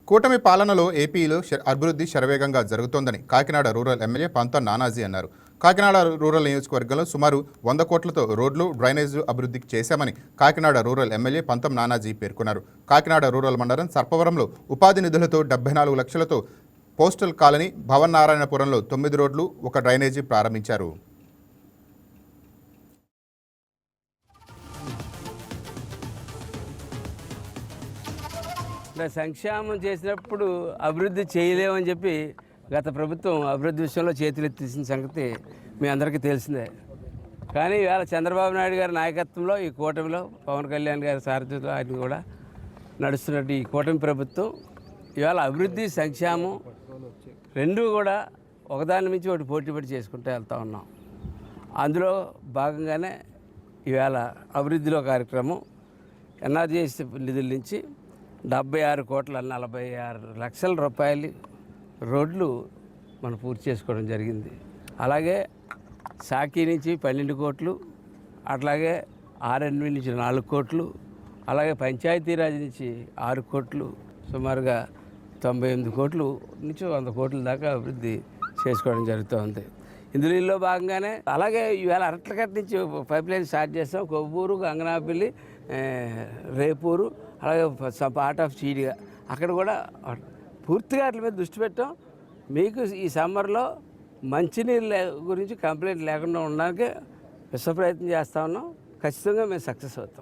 కూటమి పాలనలో ఏపీలో అభివృద్ధి శరవేగంగా జరుగుతోందని కాకినాడ రూరల్ ఎమ్మెల్యే పంతం నానాజీ అన్నారు. కాకినాడ రూరల్ నియోజకవర్గంలో సుమారు 100 కోట్లతో రోడ్లు, డ్రైనేజీలు అభివృద్ధి చేశామని కాకినాడ రూరల్ ఎమ్మెల్యే పంతం నానాజీ పేర్కొన్నారు. కాకినాడ రూరల్ మండలం సర్పవరంలో ఉపాధి నిధులతో 74 లక్షలతో పోస్టల్ కాలనీ భవన్ నారాయణపురంలో 9 రోడ్లు, 1 డ్రైనేజీ ప్రారంభించారు. సంక్షేమం చేసినప్పుడు అభివృద్ధి చేయలేమని చెప్పి గత ప్రభుత్వం అభివృద్ధి విషయంలో చేతులెత్తేసిన సంగతి మీ అందరికీ తెలిసిందే. కానీ ఇవాళ చంద్రబాబు నాయుడు గారి నాయకత్వంలో ఈ కూటమిలో పవన్ కళ్యాణ్ గారి సారథ్యంలో ఆయన కూడా నడుస్తున్నట్టు ఈ కూటమి ప్రభుత్వం ఇవాళ అభివృద్ధి, సంక్షేమం రెండూ కూడా ఒకదాని నుంచి ఒకటి పోటీపడి చేసుకుంటూ వెళ్తూ ఉన్నాం. అందులో భాగంగానే ఇవాళ అభివృద్ధిలో కార్యక్రమం ఎన్ఆర్జీఎస్ నిధుల నుంచి 76,46,00,000 రూపాయలు రోడ్లు మనం పూర్తి చేసుకోవడం జరిగింది. అలాగే సాకీ నుంచి 12 కోట్లు, అట్లాగే ఆర్ఎన్బి నుంచి 4 కోట్లు, అలాగే పంచాయతీరాజ్ నుంచి 6 కోట్లు, సుమారుగా 98 కోట్లు నుంచి 100 కోట్ల దాకా అభివృద్ధి చేసుకోవడం జరుగుతుంది. ఇందులో భాగంగానే అలాగే ఈవేళ అరట్లకట్ నుంచి పైప్ లైన్ స్టార్ట్ చేస్తాం. కొవ్వూరు, గంగనాపల్లి, రేపూరు, అలాగే పార్ట్ ఆఫ్ చీడిగా అక్కడ కూడా పూర్తిగా వాటి మీద దృష్టి పెట్టాం. మీకు ఈ సమ్మర్లో మంచినీళ్ళ గురించి కంప్లైంట్ లేకుండా ఉండడానికి విశ్వ ప్రయత్నం చేస్తూ ఉన్నాం. ఖచ్చితంగా మేము సక్సెస్ అవుతాం.